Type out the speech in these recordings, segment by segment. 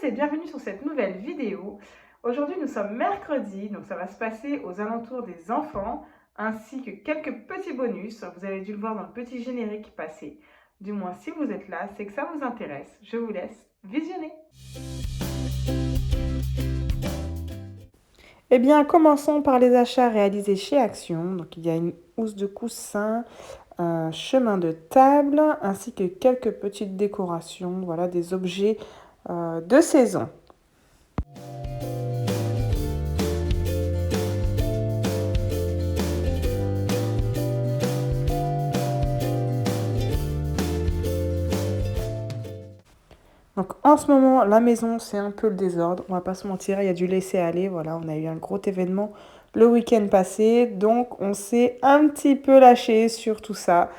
et bienvenue sur cette nouvelle vidéo. Aujourd'hui nous sommes mercredi, donc ça va se passer aux alentours des enfants, ainsi que quelques petits bonus. Vous avez dû le voir dans le petit générique passé. Du moins si vous êtes là, c'est que ça vous intéresse. Je vous laisse visionner. Eh bien, commençons par les achats réalisés chez Action. Donc il y a une housse de coussin, un chemin de table, ainsi que quelques petites décorations, voilà, des objets de saison. Donc en ce moment, la maison, c'est un peu le désordre, on va pas se mentir, il y a du laisser-aller, voilà, on a eu un gros événement le week-end passé, donc on s'est un petit peu lâché sur tout ça.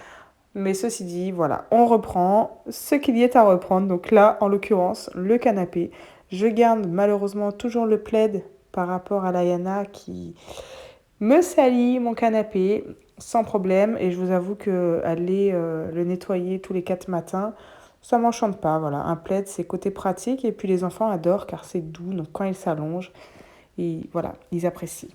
Mais ceci dit, voilà, on reprend ce qu'il y est à reprendre. Donc là, en l'occurrence, le canapé. Je garde malheureusement toujours le plaid par rapport à l'Ayana qui me salit mon canapé sans problème. Et je vous avoue qu'aller le nettoyer tous les 4 matins, ça m'enchante pas. Voilà, un plaid, c'est côté pratique. Et puis les enfants adorent car c'est doux. Donc quand ils s'allongent, et voilà, ils apprécient.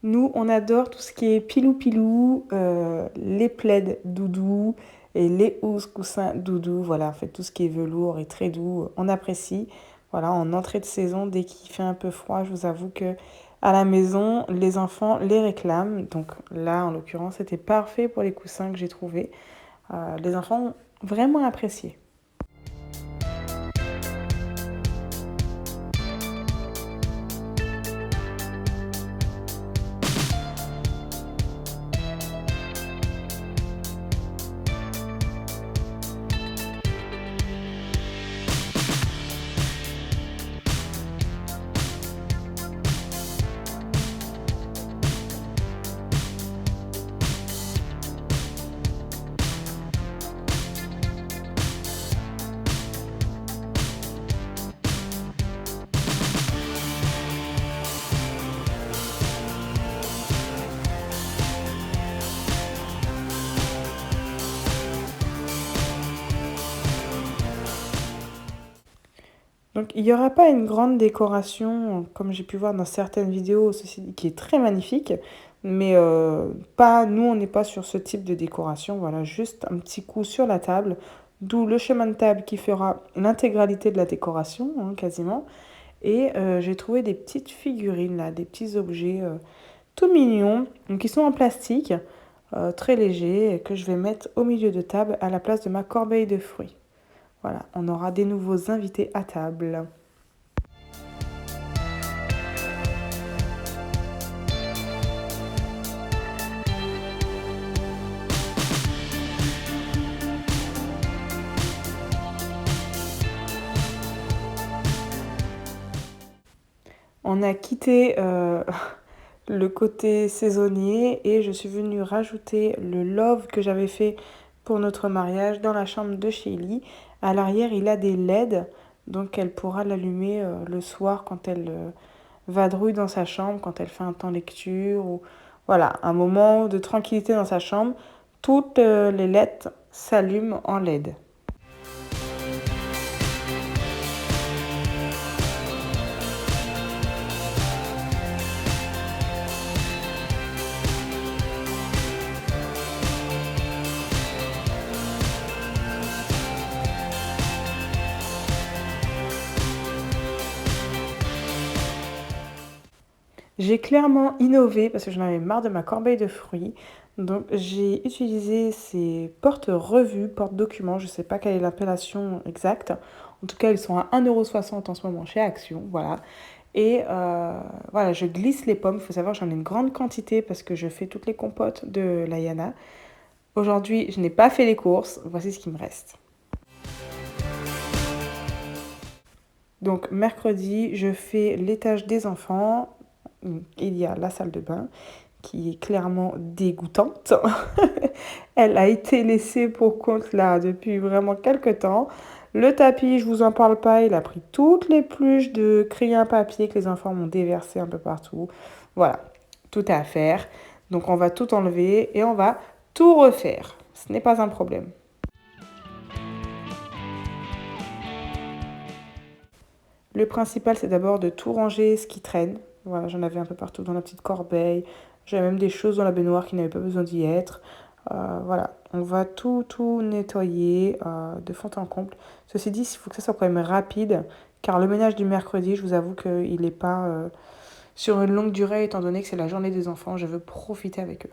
Nous, on adore tout ce qui est pilou-pilou, les plaids doudou et les housses coussins doudou. Voilà, en fait, tout ce qui est velours et très doux, on apprécie. Voilà, en entrée de saison, dès qu'il fait un peu froid, je vous avoue que à la maison, les enfants les réclament. Donc là, en l'occurrence, c'était parfait pour les coussins que j'ai trouvés. Les enfants ont vraiment apprécié. Donc il n'y aura pas une grande décoration, comme j'ai pu voir dans certaines vidéos, ceci dit, qui est très magnifique, mais pas, nous on n'est pas sur ce type de décoration, voilà, juste un petit coup sur la table, d'où le chemin de table qui fera l'intégralité de la décoration, hein, quasiment, et j'ai trouvé des petites figurines là, des petits objets tout mignons, donc qui sont en plastique, très légers, et que je vais mettre au milieu de table à la place de ma corbeille de fruits. Voilà, on aura des nouveaux invités à table. On a quitté le côté saisonnier et je suis venue rajouter le love que j'avais fait pour notre mariage dans la chambre de Shelly. À l'arrière, il a des LED, donc elle pourra l'allumer le soir quand elle vadrouille dans sa chambre, quand elle fait un temps lecture ou voilà, un moment de tranquillité dans sa chambre. Toutes les LED s'allument en LED. J'ai clairement innové parce que j'en avais marre de ma corbeille de fruits. Donc j'ai utilisé ces porte-revues, porte-documents, je ne sais pas quelle est l'appellation exacte. En tout cas, ils sont à 1,60 € en ce moment chez Action, voilà. Et voilà, je glisse les pommes. Il faut savoir que j'en ai une grande quantité parce que je fais toutes les compotes de l'Ayana. Aujourd'hui, je n'ai pas fait les courses. Voici ce qui me reste. Donc mercredi, je fais l'étage des enfants. Il y a la salle de bain qui est clairement dégoûtante. Elle a été laissée pour compte là depuis vraiment quelques temps. Le tapis, je vous en parle pas, il a pris toutes les pluches de crayon à papier que les enfants m'ont déversé un peu partout. Voilà, tout à faire. Donc on va tout enlever et on va tout refaire. Ce n'est pas un problème. Le principal, c'est d'abord de tout ranger ce qui traîne. Voilà, j'en avais un peu partout dans la petite corbeille. J'avais même des choses dans la baignoire qui n'avaient pas besoin d'y être. Voilà, on va tout nettoyer de fond en comble. Ceci dit, il faut que ça soit quand même rapide, car le ménage du mercredi, je vous avoue qu'il n'est pas sur une longue durée, étant donné que c'est la journée des enfants. Je veux profiter avec eux.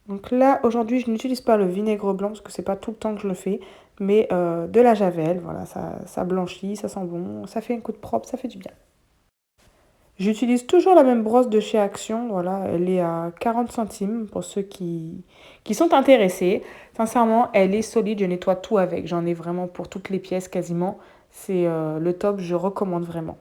Donc là, aujourd'hui, je n'utilise pas le vinaigre blanc parce que c'est pas tout le temps que je le fais, mais de la javel, voilà, ça blanchit, ça sent bon, ça fait un coup de propre, ça fait du bien. J'utilise toujours la même brosse de chez Action, voilà, elle est à 40 centimes pour ceux qui sont intéressés. Sincèrement, elle est solide, je nettoie tout avec, j'en ai vraiment pour toutes les pièces quasiment. C'est le top, je recommande vraiment.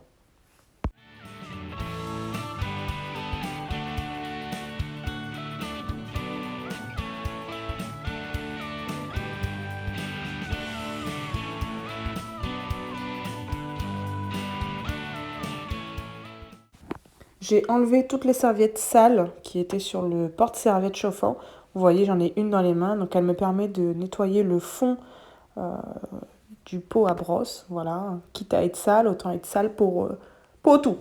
J'ai enlevé toutes les serviettes sales qui étaient sur le porte-serviette chauffant. Vous voyez, j'en ai une dans les mains, donc elle me permet de nettoyer le fond euh, du pot à brosse. Voilà, quitte à être sale, autant être sale pour tout.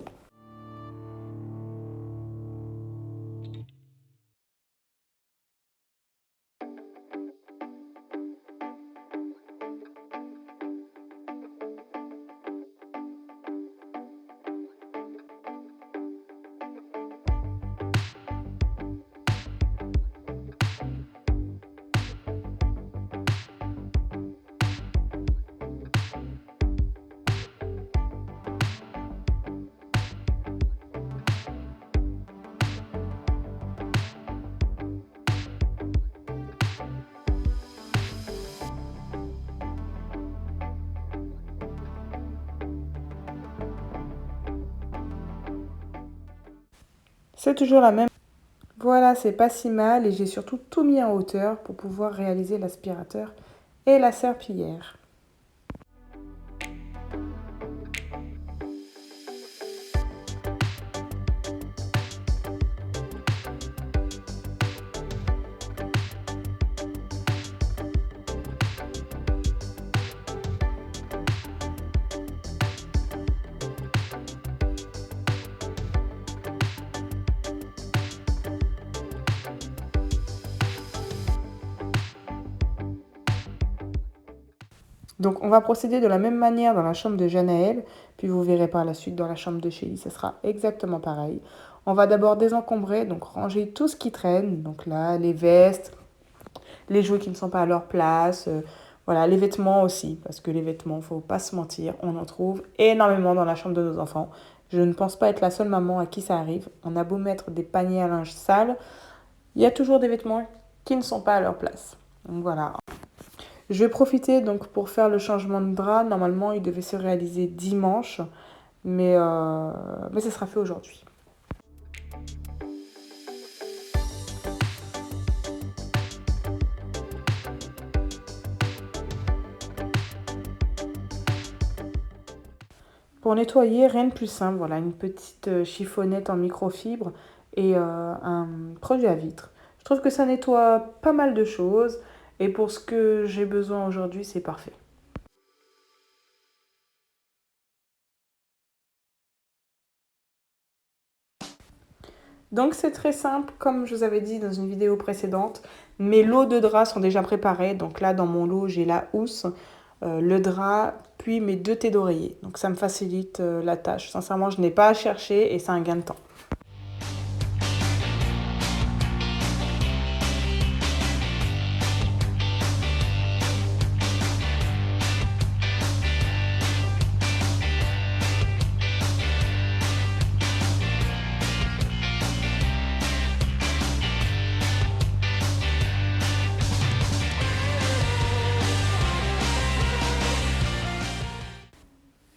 C'est toujours la même. Voilà, c'est pas si mal et j'ai surtout tout mis en hauteur pour pouvoir réaliser l'aspirateur et la serpillière. Donc on va procéder de la même manière dans la chambre de Janaël, puis vous verrez par la suite dans la chambre de Chélie, ce sera exactement pareil. On va d'abord désencombrer, donc ranger tout ce qui traîne, donc là les vestes, les jouets qui ne sont pas à leur place, voilà, les vêtements aussi, parce que les vêtements, faut pas se mentir, on en trouve énormément dans la chambre de nos enfants. Je ne pense pas être la seule maman à qui ça arrive. On a beau mettre des paniers à linge sales, il y a toujours des vêtements qui ne sont pas à leur place. Donc voilà. Je vais profiter donc pour faire le changement de drap. Normalement, il devait se réaliser dimanche, mais ça sera fait aujourd'hui. Pour nettoyer, rien de plus simple. Voilà, une petite chiffonnette en microfibre et un produit à vitre. Je trouve que ça nettoie pas mal de choses et pour ce que j'ai besoin aujourd'hui, c'est parfait. Donc c'est très simple, comme je vous avais dit dans une vidéo précédente, mes lots de draps sont déjà préparés. Donc là, dans mon lot, j'ai la housse, le drap, puis mes 2 thés d'oreiller. Donc ça me facilite la tâche. Sincèrement, je n'ai pas à chercher et c'est un gain de temps.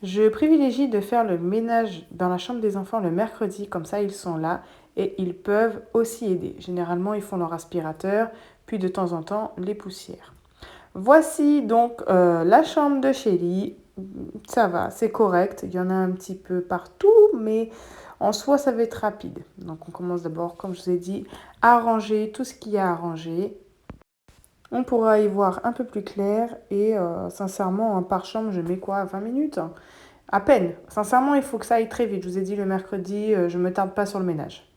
Je privilégie de faire le ménage dans la chambre des enfants le mercredi, comme ça ils sont là et ils peuvent aussi aider. Généralement, ils font leur aspirateur, puis de temps en temps les poussières. Voici donc la chambre de Shelly. Ça va, c'est correct. Il y en a un petit peu partout, mais en soi, ça va être rapide. Donc on commence d'abord, comme je vous ai dit, à ranger tout ce qu'il y a à ranger. On pourra y voir un peu plus clair et sincèrement, par chambre, je mets quoi, 20 minutes? À peine. Sincèrement, il faut que ça aille très vite. Je vous ai dit le mercredi, je ne me tarde pas sur le ménage.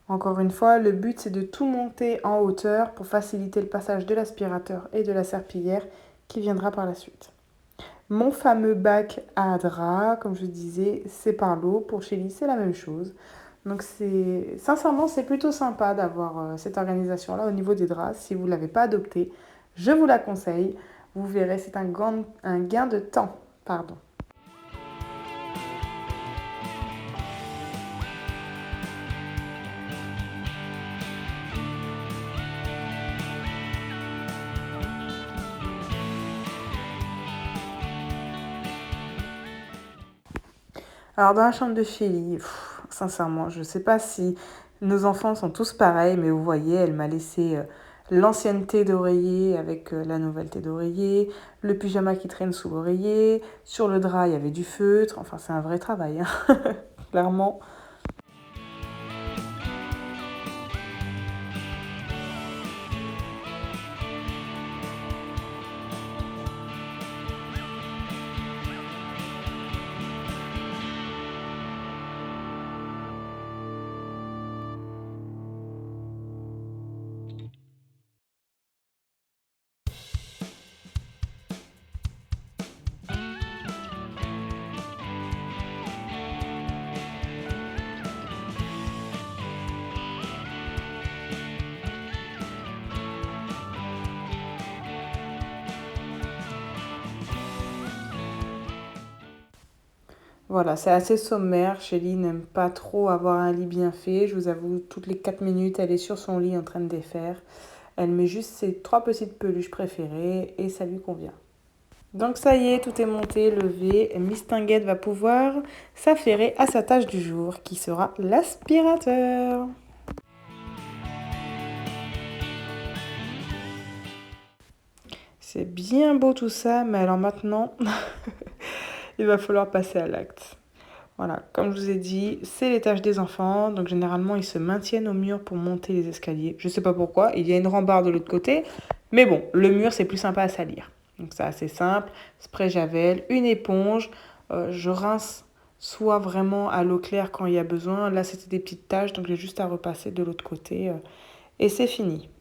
Encore une fois, le but c'est de tout monter en hauteur pour faciliter le passage de l'aspirateur et de la serpillière qui viendra par la suite. Mon fameux bac à draps, comme je vous disais, c'est par l'eau. Pour Shelly, c'est la même chose. Donc sincèrement, c'est plutôt sympa d'avoir cette organisation-là au niveau des draps. Si vous ne l'avez pas adoptée, je vous la conseille. Vous verrez, c'est un gain de temps. Pardon. Alors, dans la chambre de Shelly, sincèrement, je ne sais pas si nos enfants sont tous pareils, mais vous voyez, elle m'a laissé l'ancienne thé d'oreiller avec la nouvelle thé d'oreiller, le pyjama qui traîne sous l'oreiller, sur le drap, il y avait du feutre. Enfin, c'est un vrai travail, hein. Clairement. Voilà, c'est assez sommaire. Shelly n'aime pas trop avoir un lit bien fait. Je vous avoue, toutes les 4 minutes, elle est sur son lit en train de défaire. Elle met juste ses 3 petites peluches préférées et ça lui convient. Donc ça y est, tout est monté, levé. Miss Tinguette va pouvoir s'affairer à sa tâche du jour, qui sera l'aspirateur. C'est bien beau tout ça, mais alors maintenant, il va falloir passer à l'acte. Voilà, comme je vous ai dit, c'est les tâches des enfants. Donc généralement, ils se maintiennent au mur pour monter les escaliers. Je ne sais pas pourquoi, il y a une rambarde de l'autre côté. Mais bon, le mur, c'est plus sympa à salir. Donc c'est assez simple. Spray Javel, une éponge. Je rince soit vraiment à l'eau claire quand il y a besoin. Là, c'était des petites taches, donc j'ai juste à repasser de l'autre côté. Et c'est fini.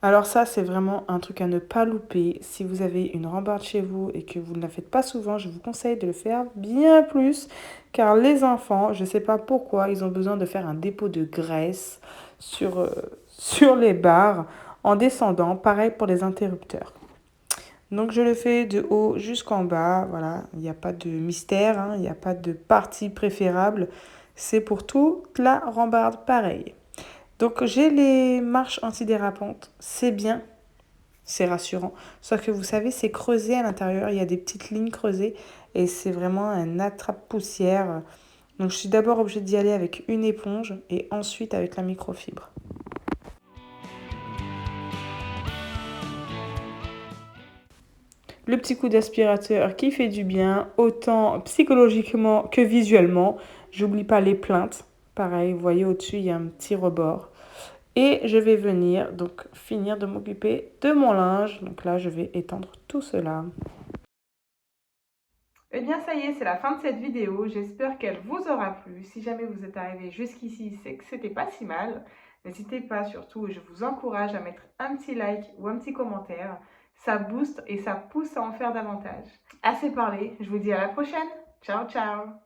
Alors ça, c'est vraiment un truc à ne pas louper. Si vous avez une rambarde chez vous et que vous ne la faites pas souvent, je vous conseille de le faire bien plus. Car les enfants, je ne sais pas pourquoi, ils ont besoin de faire un dépôt de graisse sur les barres en descendant. Pareil pour les interrupteurs. Donc je le fais de haut jusqu'en bas. Voilà, il n'y a pas de mystère, hein, il n'y a pas de partie préférable. C'est pour toute la rambarde pareil. Donc j'ai les marches antidérapantes, c'est bien, c'est rassurant. Sauf que vous savez, c'est creusé à l'intérieur, il y a des petites lignes creusées et c'est vraiment un attrape-poussière. Donc je suis d'abord obligée d'y aller avec une éponge et ensuite avec la microfibre. Le petit coup d'aspirateur qui fait du bien, autant psychologiquement que visuellement. J'oublie pas les plaintes. Pareil, vous voyez au-dessus, il y a un petit rebord. Et je vais venir donc finir de m'occuper de mon linge. Donc là, je vais étendre tout cela. Eh bien, ça y est, c'est la fin de cette vidéo. J'espère qu'elle vous aura plu. Si jamais vous êtes arrivé jusqu'ici, c'est que c'était pas si mal. N'hésitez pas surtout, je vous encourage à mettre un petit like ou un petit commentaire. Ça booste et ça pousse à en faire davantage. Assez parlé, je vous dis à la prochaine! Ciao, ciao!